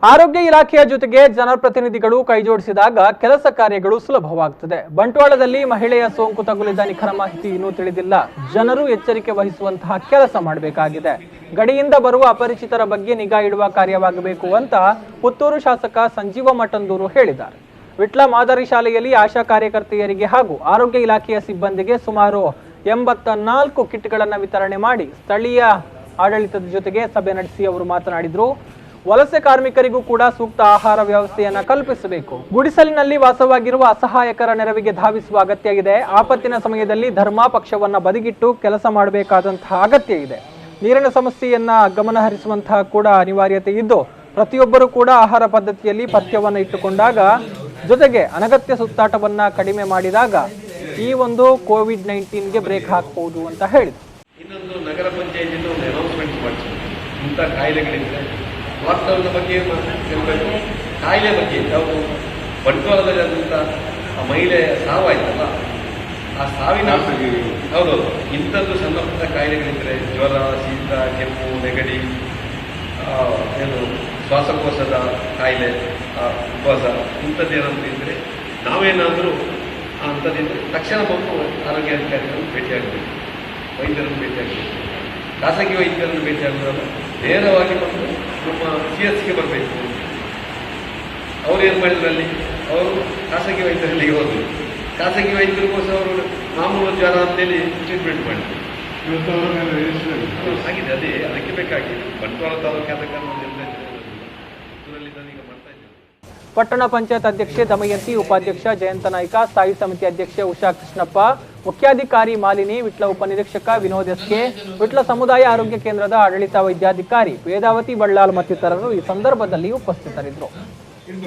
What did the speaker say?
ಆರೋಗ್ಯ ಇಲಾಖೆಯ ಜೊತೆಗೆ ಜನಪ್ರತಿನಿಧಿಗಳು ಕೈಜೋಡಿಸಿದಾಗ ಕೆಲಸ ಕಾರ್ಯಗಳು ಸುಲಭವಾಗುತ್ತದೆ. ಬಂಟ್ವಾಳದಲ್ಲಿ ಮಹಿಳೆಯ ಸೋಂಕು ತಗುಲಿದ ನಿಖರ ಮಾಹಿತಿ ಇನ್ನೂ ತಿಳಿದಿಲ್ಲ. ಜನರು ಎಚ್ಚರಿಕೆ ವಹಿಸುವಂತಹ ಕೆಲಸ ಮಾಡಬೇಕಾಗಿದೆ. ಗಡಿಯಿಂದ ಬರುವ ಅಪರಿಚಿತರ ಬಗ್ಗೆ ನಿಗಾ ಇಡುವ ಕಾರ್ಯವಾಗಬೇಕು ಅಂತ ಪುತ್ತೂರು ಶಾಸಕ ಸಂಜೀವ ಮಠಂದೂರು ಹೇಳಿದ್ದಾರೆ. ವಿಟ್ಲ ಮಾದರಿ ಶಾಲೆಯಲ್ಲಿ ಆಶಾ ಕಾರ್ಯಕರ್ತೆಯರಿಗೆ ಹಾಗೂ ಆರೋಗ್ಯ ಇಲಾಖೆಯ ಸಿಬ್ಬಂದಿಗೆ ಸುಮಾರು 84 ಕಿಟ್ಗಳನ್ನು ವಿತರಣೆ ಮಾಡಿ ಸ್ಥಳೀಯ ಆಡಳಿತದ ಜೊತೆಗೆ ಸಭೆ ನಡೆಸಿ ಅವರು ಮಾತನಾಡಿದರು. ವಲಸೆ ಕಾರ್ಮಿಕರಿಗೂ ಕೂಡ ಸೂಕ್ತ ಆಹಾರ ವ್ಯವಸ್ಥೆಯನ್ನ ಕಲ್ಪಿಸಬೇಕು. ಗುಡಿಸಲಿನಲ್ಲಿ ವಾಸವಾಗಿರುವ ಅಸಹಾಯಕರ ನೆರವಿಗೆ ಧಾವಿಸುವ ಅಗತ್ಯ ಇದೆ. ಆಪತ್ತಿನ ಸಮಯದಲ್ಲಿ ಧರ್ಮ ಪಕ್ಷವನ್ನ ಬದಿಗಿಟ್ಟು ಕೆಲಸ ಮಾಡಬೇಕಾದಂತಹ ಅಗತ್ಯ ಇದೆ. ನೀರಿನ ಸಮಸ್ಯೆಯನ್ನ ಗಮನ ಹರಿಸುವಂತಹ ಕೂಡ ಅನಿವಾರ್ಯತೆ ಇದ್ದು ಪ್ರತಿಯೊಬ್ಬರು ಕೂಡ ಆಹಾರ ಪದ್ಧತಿಯಲ್ಲಿ ಪಥ್ಯವನ್ನು ಇಟ್ಟುಕೊಂಡಾಗ ಜೊತೆಗೆ ಅನಗತ್ಯ ಸುತ್ತಾಟವನ್ನ ಕಡಿಮೆ ಮಾಡಿದಾಗ ಈ ಒಂದು ಕೋವಿಡ್-19ಗೆ ಬ್ರೇಕ್ ಹಾಕಬಹುದು ಅಂತ ಹೇಳಿದ್ರು. ಇನ್ನೊಂದು ನಗರ ಪಂಚಾಯತಿಯಿಂದ ಒಂದು ಅನೌನ್ಸ್ಮೆಂಟ್ ಮಾಡಿಸಿದ್ರು. ಇಂಥ ಕಾಯಿಲೆಗಳಿದ್ರೆ ಲಾಕ್ಡೌನ್ ಬಗ್ಗೆ ಹೇಳಬೇಕು. ಕಾಯಿಲೆ ಬಗ್ಗೆ ಯಾವುದು ಬಂಟ್ವಾಳದಲ್ಲಿರುವಂಥ ಆ ಮಹಿಳೆ ಸಾವಾಯ್ತಲ್ಲ, ಆ ಸಾವಿನ ಹೌದೌದು ಇಂಥದ್ದು ಸಣ್ಣ ಪುಟ್ಟ ಕಾಯಿಲೆಗಳಿದ್ರೆ ಜ್ವರ, ಶೀತ, ಕೆಮ್ಮು, ನೆಗಡಿ, ಏನು ಶ್ವಾಸಕೋಶದ ಕಾಯಿಲೆ, ಉಪವಾಸ ಇಂಥದ್ದೇನಾದರೂ ಇದ್ದರೆ ನಾವೇನಾದರೂ ಅಂಥದ್ದಿದ್ದರೆ ತಕ್ಷಣ ಬಂದು ಆರೋಗ್ಯ ಅಧಿಕಾರಿಗಳನ್ನು ಭೇಟಿಯಾಗಬೇಕು, ವೈದ್ಯರನ್ನು ಭೇಟಿಯಾಗಬೇಕು. ಖಾಸಗಿ ವೈದ್ಯರನ್ನು ಭೇಟಿಯಾಗೋದಲ್ಲ, ನೇರವಾಗಿ ಬಂದು ನಮ್ಮ CSಗೆ ಬರಬೇಕು. ಅವ್ರು ಏನು ಮಾಡಿದ್ರು, ಅಲ್ಲಿ ಅವರು ಖಾಸಗಿ ವೈದ್ಯರಲ್ಲಿಗೆ ಹೋದರು. ಖಾಸಗಿ ವೈದ್ಯರಿಗೋಸ್ಕರ ಅವರು ಮಾಮೂಲು ಜ್ವರ ಅಂತೇಳಿ ಟ್ರೀಟ್ಮೆಂಟ್ ಮಾಡಿದ್ರು. ಆಗಿದೆ, ಅದೇ ಅದಕ್ಕೆ ಬೇಕಾಗಿದೆ. ಬಂಟ್ವಾಳ ತಾಲೂಕಾದ ಕಾರಣ ಈಗ ಮಾಡ್ತಾ ಇದ್ದೇವೆ. ಪಟ್ಟಣ ಪಂಚಾಯತ್ ಅಧ್ಯಕ್ಷೆ ದಮಯಂತಿ, ಉಪಾಧ್ಯಕ್ಷ ಜಯಂತ ನಾಯ್ಕ, ಸ್ಥಾಯಿ ಸಮಿತಿ ಅಧ್ಯಕ್ಷೆ ಉಷಾ ಕೃಷ್ಣಪ್ಪ, ಮುಖ್ಯಾಧಿಕಾರಿ ಮಾಲಿನಿ, ವಿಟ್ಲ ಉಪನಿರೀಕ್ಷಕ ವಿನೋದ್ ಎಸ್ಕೆ, ವಿಟ್ಲ ಸಮುದಾಯ ಆರೋಗ್ಯ ಕೇಂದ್ರದ ಆಡಳಿತ ವೈದ್ಯಾಧಿಕಾರಿ ವೇದಾವತಿ ಬಳ್ಳಾಲ್ ಮತ್ತಿತರರು ಈ ಸಂದರ್ಭದಲ್ಲಿ ಉಪಸ್ಥಿತರಿದ್ದರು.